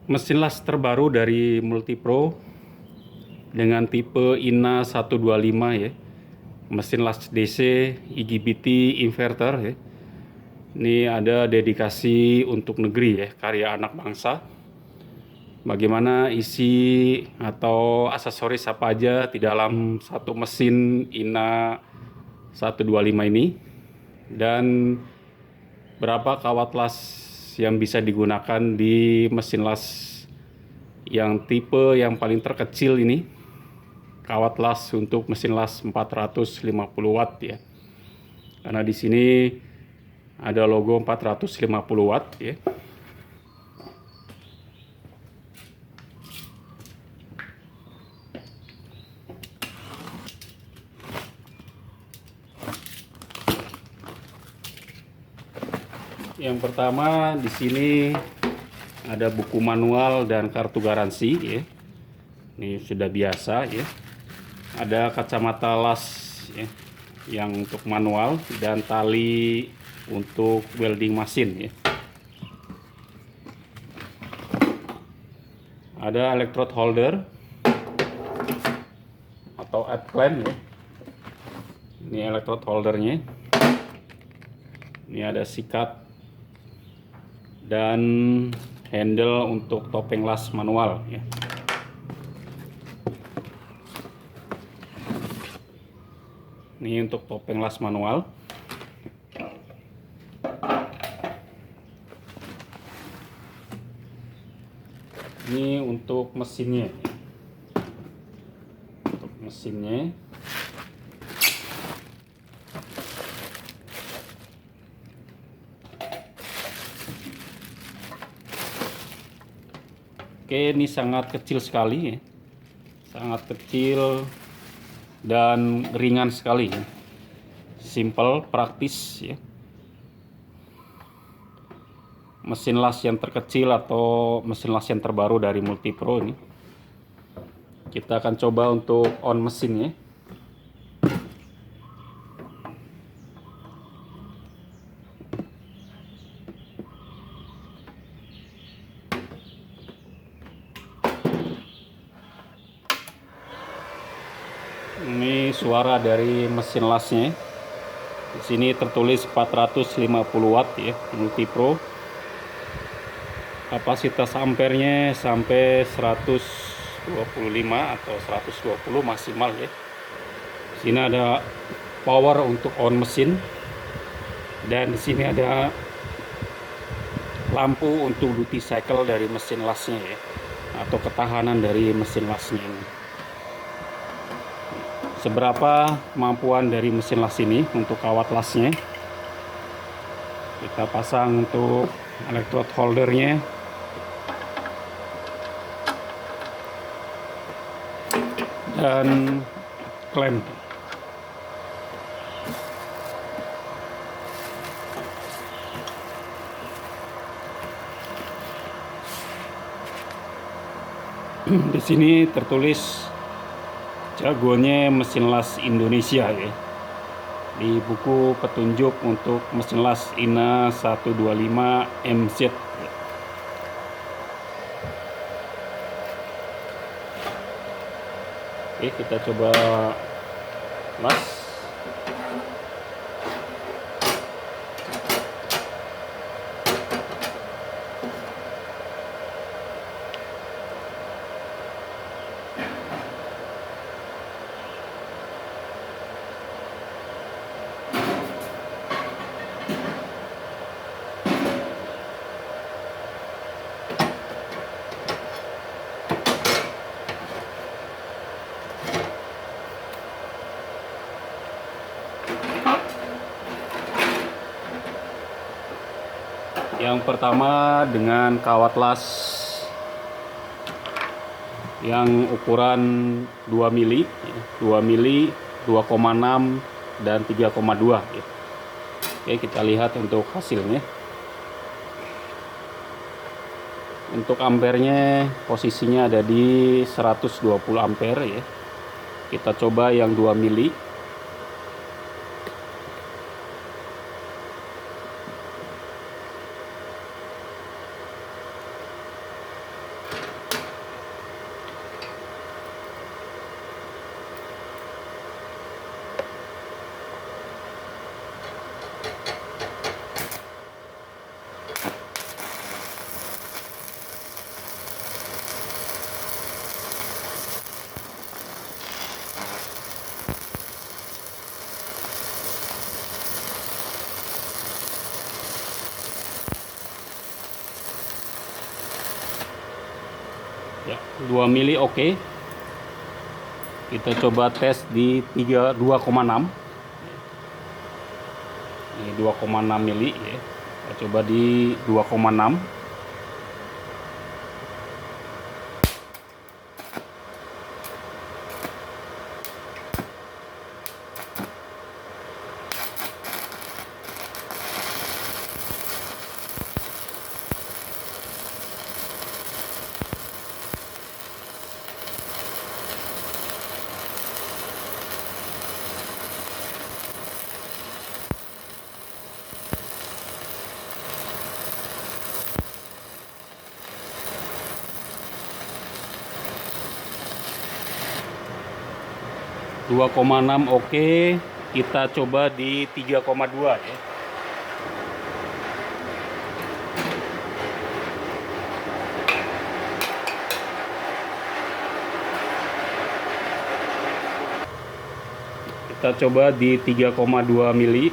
Mesin las terbaru dari Multipro dengan tipe INA 125 ya. Mesin las DC IGBT inverter ya. Ini ada dedikasi untuk negeri ya, karya anak bangsa. Bagaimana isi atau aksesoris apa aja di dalam satu mesin INA 125 ini, dan berapa kawat las yang bisa digunakan di mesin las yang tipe yang paling terkecil ini. Kawat las untuk mesin las 450 watt ya. Karena di sini ada logo 450 watt ya. Yang pertama di sini ada buku manual dan kartu garansi ya. Ini sudah biasa ya. Ada kacamata las ya, yang untuk manual, dan tali untuk welding mesin ya. Ada electrode holder atau add clamp ya. Ini electrode holdernya. Ini ada sikat dan handle untuk topeng las manual ya. Ini untuk topeng las manual. Ini untuk mesinnya. Untuk mesinnya. Oke, ini sangat kecil sekali ya. Sangat kecil dan ringan sekali. Simple, praktis ya. Mesin las yang terkecil atau mesin las yang terbaru dari Multipro ini. Kita akan coba untuk on mesinnya. Ini suara dari mesin lasnya. Di sini tertulis 450 watt ya, Multipro. Kapasitas ampernya sampai 125 atau 120 maksimal ya. Di sini ada power untuk on mesin, dan di sini ada lampu untuk duty cycle dari mesin lasnya ya, atau ketahanan dari mesin lasnya ini. Seberapa kemampuan dari mesin las ini untuk kawat lasnya? Kita pasang untuk electrode holdernya dan clamp. Di sini tertulis jagonya mesin las Indonesia ya. Di buku petunjuk untuk mesin las INA 125 MZ. Oke, kita coba las. Yang pertama dengan kawat las yang ukuran 2 mili, 2 mili, 2,6 dan 3,2 ya. Oke, kita lihat untuk hasilnya. Untuk ampernya posisinya ada di 120 ampere ya. Kita coba yang 2 mili. Ya, 2 mili oke. Kita coba tes di 2,6. Ini 2,6 mili ya. Kita coba di 2,6. 2,6 oke. Kita coba di 3,2 ya. Kita coba di 3,2 mili.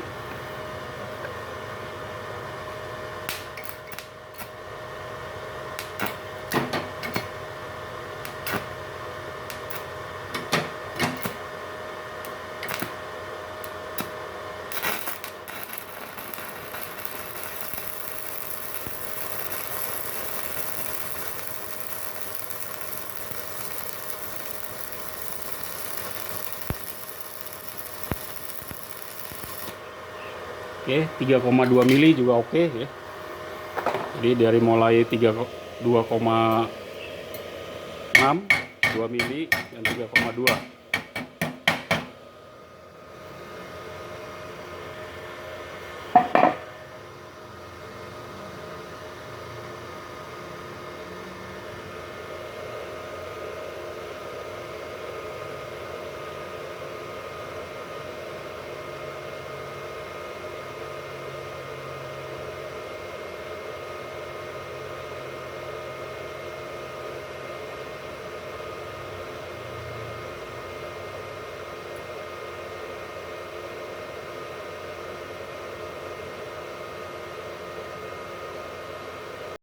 Oke, 3,2 mili juga oke ya. Jadi dari mulai 2,6, 2 mili dan 3,2.